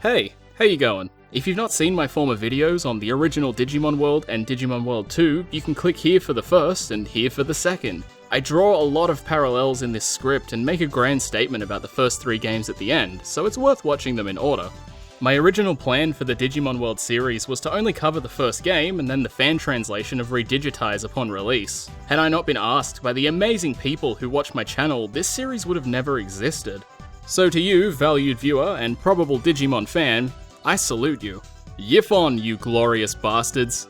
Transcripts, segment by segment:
Hey, how you going? If you've not seen my former videos on the original Digimon World and Digimon World 2, you can click here for the first and here for the second. I draw a lot of parallels in this script and make a grand statement about the first 3 games at the end, so it's worth watching them in order. My original plan for the Digimon World series was to only cover the first game and then the fan translation of Redigitize upon release. Had I not been asked by the amazing people who watch my channel, this series would have never existed. So to you, valued viewer and probable Digimon fan, I salute you. Yiff on, you glorious bastards.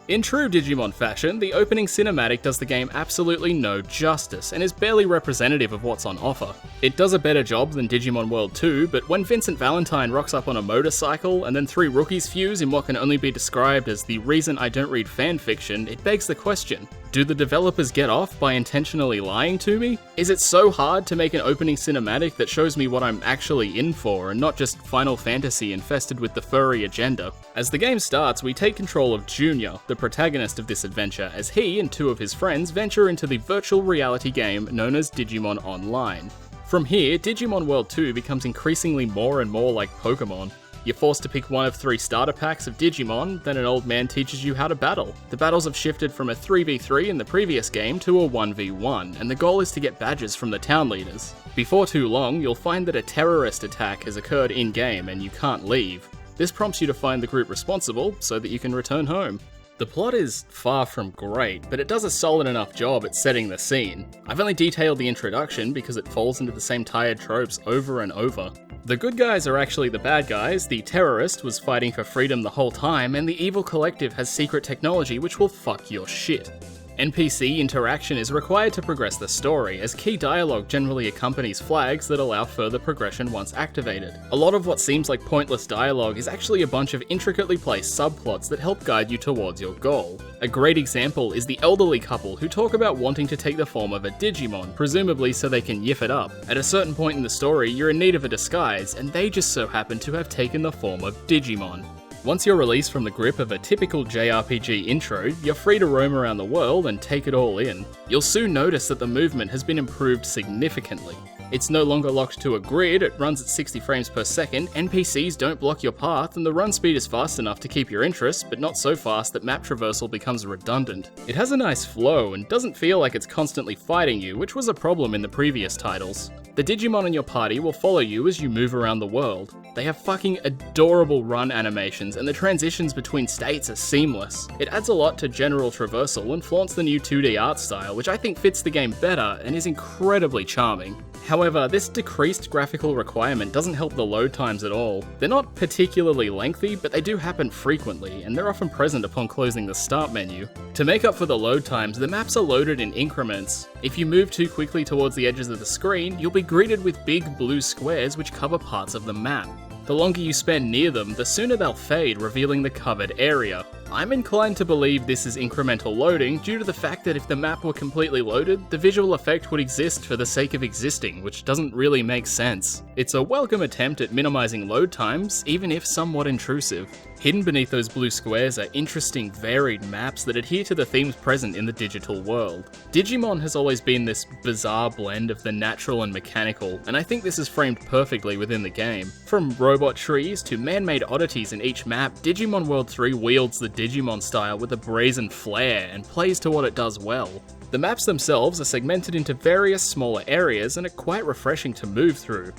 In true Digimon fashion, the opening cinematic does the game absolutely no justice and is barely representative of what's on offer. It does a better job than Digimon World 2, but when Vincent Valentine rocks up on a motorcycle and then 3 rookies fuse in what can only be described as the reason I don't read fanfiction, it begs the question, do the developers get off by intentionally lying to me? Is it so hard to make an opening cinematic that shows me what I'm actually in for and not just Final Fantasy infested with the furry agenda? As the game starts, we take control of Junior, the protagonist of this adventure, as he and 2 of his friends venture into the virtual reality game known as Digimon Online. From here, Digimon World 2 becomes increasingly more and more like Pokemon. You're forced to pick one of 3 starter packs of Digimon, then an old man teaches you how to battle. The battles have shifted from a 3v3 in the previous game to a 1v1, and the goal is to get badges from the town leaders. Before too long, you'll find that a terrorist attack has occurred in-game and you can't leave. This prompts you to find the group responsible so that you can return home. The plot is far from great, but it does a solid enough job at setting the scene. I've only detailed the introduction because it falls into the same tired tropes over and over. The good guys are actually the bad guys, the terrorist was fighting for freedom the whole time, and the evil collective has secret technology which will fuck your shit. NPC interaction is required to progress the story, as key dialogue generally accompanies flags that allow further progression once activated. A lot of what seems like pointless dialogue is actually a bunch of intricately placed subplots that help guide you towards your goal. A great example is the elderly couple who talk about wanting to take the form of a Digimon, presumably so they can yiff it up. At a certain point in the story, you're in need of a disguise, and they just so happen to have taken the form of Digimon. Once you're released from the grip of a typical JRPG intro, you're free to roam around the world and take it all in. You'll soon notice that the movement has been improved significantly. It's no longer locked to a grid, it runs at 60 frames per second, NPCs don't block your path, and the run speed is fast enough to keep your interest, but not so fast that map traversal becomes redundant. It has a nice flow and doesn't feel like it's constantly fighting you, which was a problem in the previous titles. The Digimon in your party will follow you as you move around the world. They have fucking adorable run animations, and the transitions between states are seamless. It adds a lot to general traversal and flaunts the new 2D art style, which I think fits the game better and is incredibly charming. However, this decreased graphical requirement doesn't help the load times at all. They're not particularly lengthy, but they do happen frequently, and they're often present upon closing the start menu. To make up for the load times, the maps are loaded in increments. If you move too quickly towards the edges of the screen, you'll be greeted with big blue squares which cover parts of the map. The longer you spend near them, the sooner they'll fade, revealing the covered area. I'm inclined to believe this is incremental loading due to the fact that if the map were completely loaded, the visual effect would exist for the sake of existing, which doesn't really make sense. It's a welcome attempt at minimizing load times, even if somewhat intrusive. Hidden beneath those blue squares are interesting, varied maps that adhere to the themes present in the digital world. Digimon has always been this bizarre blend of the natural and mechanical, and I think this is framed perfectly within the game. From robot trees to man-made oddities in each map, Digimon World 3 wields the Digimon style with a brazen flair and plays to what it does well. The maps themselves are segmented into various smaller areas and are quite refreshing to move through.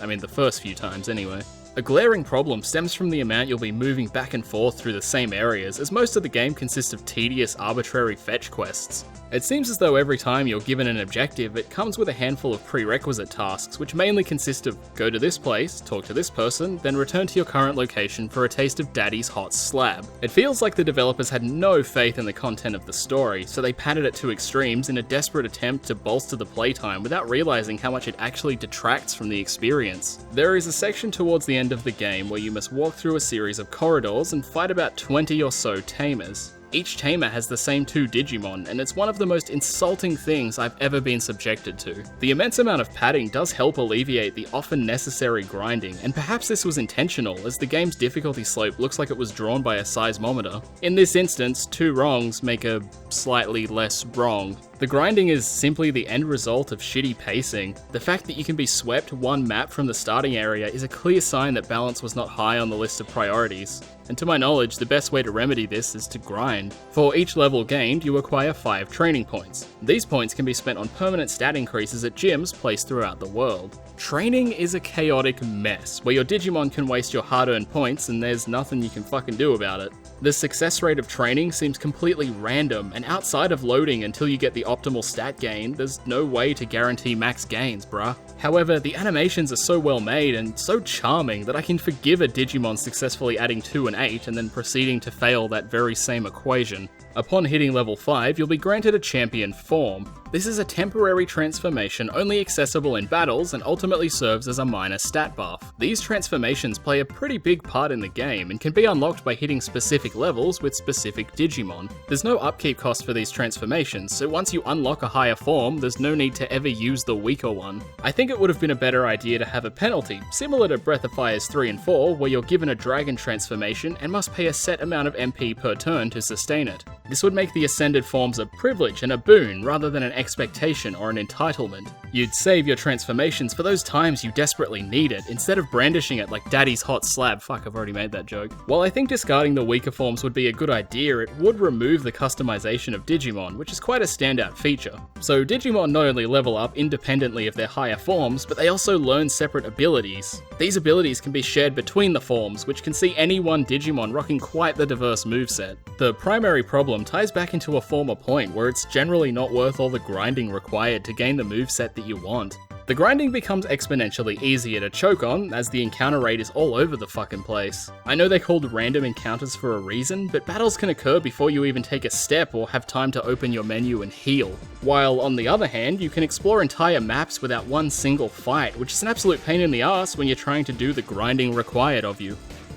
I mean, the first few times anyway. A glaring problem stems from the amount you'll be moving back and forth through the same areas, as most of the game consists of tedious, arbitrary fetch quests. It seems as though every time you're given an objective, it comes with a handful of prerequisite tasks, which mainly consist of go to this place, talk to this person, then return to your current location for a taste of Daddy's hot slab. It feels like the developers had no faith in the content of the story, so they padded it to extremes in a desperate attempt to bolster the playtime without realizing how much it actually detracts from the experience. There is a section towards the end of the game where you must walk through a series of corridors and fight about 20 or so tamers. Each tamer has the same 2 Digimon, and it's one of the most insulting things I've ever been subjected to. The immense amount of padding does help alleviate the often necessary grinding, and perhaps this was intentional, as the game's difficulty slope looks like it was drawn by a seismometer. In this instance, 2 wrongs make a slightly less wrong. The grinding is simply the end result of shitty pacing. The fact that you can be swept one map from the starting area is a clear sign that balance was not high on the list of priorities. And to my knowledge, the best way to remedy this is to grind. For each level gained, you acquire 5 training points. These points can be spent on permanent stat increases at gyms placed throughout the world. Training is a chaotic mess, where your Digimon can waste your hard-earned points and there's nothing you can fucking do about it. The success rate of training seems completely random, and outside of loading until you get the optimal stat gain, there's no way to guarantee max gains, bruh. However, the animations are so well made and so charming that I can forgive a Digimon successfully adding 2 and 8 and then proceeding to fail that very same equation. Upon hitting level 5, you'll be granted a champion form. This is a temporary transformation only accessible in battles and ultimately serves as a minor stat buff. These transformations play a pretty big part in the game and can be unlocked by hitting specific levels with specific Digimon. There's no upkeep cost for these transformations, so once you unlock a higher form, there's no need to ever use the weaker one. I think it would have been a better idea to have a penalty, similar to Breath of Fire's 3 and 4, where you're given a dragon transformation and must pay a set amount of MP per turn to sustain it. This would make the ascended forms a privilege and a boon rather than an expectation or an entitlement. You'd save your transformations for those times you desperately need it, instead of brandishing it like daddy's hot slab. Fuck, I've already made that joke. While I think discarding the weaker forms would be a good idea, it would remove the customization of Digimon, which is quite a standout feature. So Digimon not only level up independently of their higher forms, but they also learn separate abilities. These abilities can be shared between the forms, which can see any one Digimon rocking quite the diverse moveset. The primary problem ties back into a former point where it's generally not worth all the grinding required to gain the moveset that you want. The grinding becomes exponentially easier to choke on, as the encounter rate is all over the fucking place. I know they're called random encounters for a reason, but battles can occur before you even take a step or have time to open your menu and heal. While on the other hand, you can explore entire maps without one single fight, which is an absolute pain in the ass when you're trying to do the grinding required of you.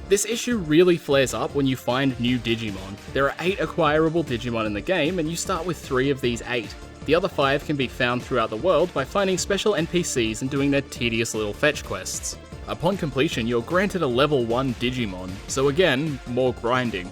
This issue really flares up when you find new Digimon. There are 8 acquirable Digimon in the game, and you start with 3 of these 8. The other 5 can be found throughout the world by finding special NPCs and doing their tedious little fetch quests. Upon completion, you're granted a level 1 Digimon, so again, more grinding.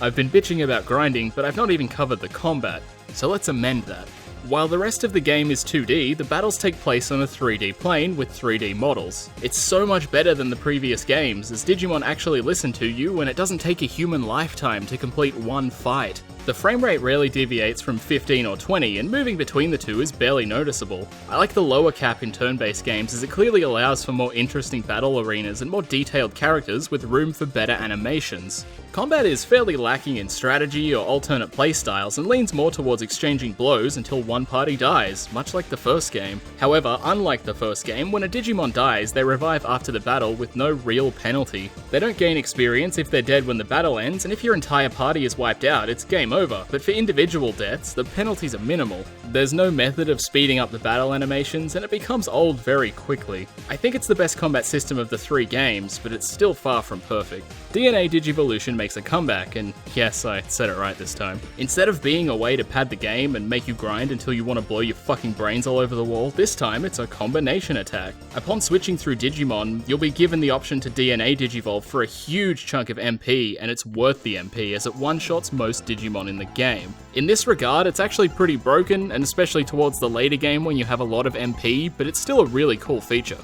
I've been bitching about grinding, but I've not even covered the combat, so let's amend that. While the rest of the game is 2D, the battles take place on a 3D plane with 3D models. It's so much better than the previous games, as Digimon actually listen to you and it doesn't take a human lifetime to complete one fight. The frame rate rarely deviates from 15 or 20, and moving between the two is barely noticeable. I like the lower cap in turn-based games as it clearly allows for more interesting battle arenas and more detailed characters with room for better animations. Combat is fairly lacking in strategy or alternate playstyles and leans more towards exchanging blows until one party dies, much like the first game. However, unlike the first game, when a Digimon dies, they revive after the battle with no real penalty. They don't gain experience if they're dead when the battle ends, and if your entire party is wiped out, it's game over, but for individual deaths, the penalties are minimal. There's no method of speeding up the battle animations, and it becomes old very quickly. I think it's the best combat system of the 3 games, but it's still far from perfect. DNA Digivolution makes a comeback, and yes, I said it right this time. Instead of being a way to pad the game and make you grind until you want to blow your fucking brains all over the wall, this time it's a combination attack. Upon switching through Digimon, you'll be given the option to DNA Digivolve for a huge chunk of MP, and it's worth the MP as it one-shots most Digimon in the game. In this regard, it's actually pretty broken, and especially towards the later game when you have a lot of MP, but it's still a really cool feature.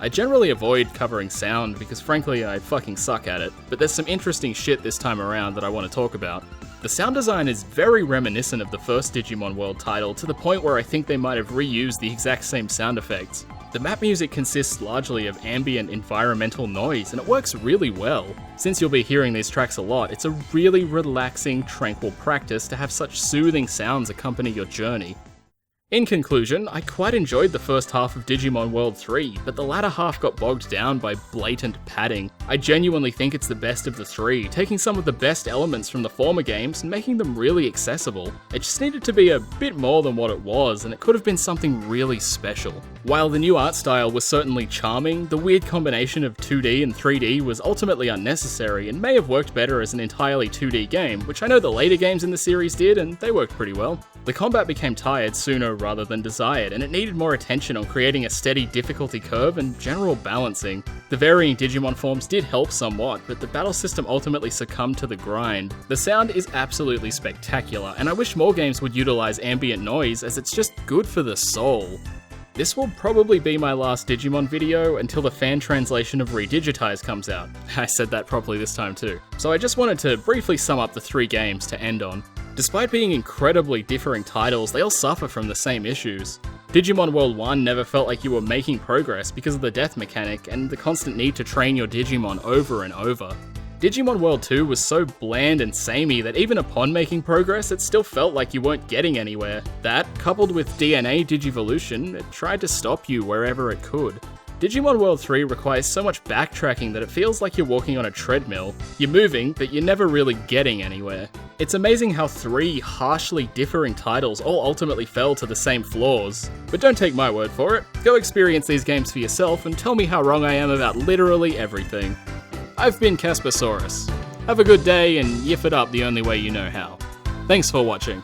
I generally avoid covering sound because frankly I fucking suck at it, but there's some interesting shit this time around that I want to talk about. The sound design is very reminiscent of the first Digimon World title, to the point where I think they might have reused the exact same sound effects. The map music consists largely of ambient environmental noise, and it works really well. Since you'll be hearing these tracks a lot, it's a really relaxing, tranquil practice to have such soothing sounds accompany your journey. In conclusion, I quite enjoyed the first half of Digimon World 3, but the latter half got bogged down by blatant padding. I genuinely think it's the best of the 3, taking some of the best elements from the former games and making them really accessible. It just needed to be a bit more than what it was, and it could have been something really special. While the new art style was certainly charming, the weird combination of 2D and 3D was ultimately unnecessary and may have worked better as an entirely 2D game, which I know the later games in the series did, and they worked pretty well. The combat became tired sooner rather than desired, and it needed more attention on creating a steady difficulty curve and general balancing. The varying Digimon forms did help somewhat, but the battle system ultimately succumbed to the grind. The sound is absolutely spectacular, and I wish more games would utilize ambient noise as it's just good for the soul. This will probably be my last Digimon video until the fan translation of Redigitize comes out. I said that properly this time too. So I just wanted to briefly sum up the 3 games to end on. Despite being incredibly differing titles, they all suffer from the same issues. Digimon World 1 never felt like you were making progress because of the death mechanic and the constant need to train your Digimon over and over. Digimon World 2 was so bland and samey that even upon making progress, it still felt like you weren't getting anywhere. That, coupled with DNA Digivolution, it tried to stop you wherever it could. Digimon World 3 requires so much backtracking that it feels like you're walking on a treadmill. You're moving, but you're never really getting anywhere. It's amazing how 3 harshly differing titles all ultimately fell to the same flaws. But don't take my word for it. Go experience these games for yourself and tell me how wrong I am about literally everything. I've been Casp. Have a good day and yiff it up the only way you know how. Thanks for watching.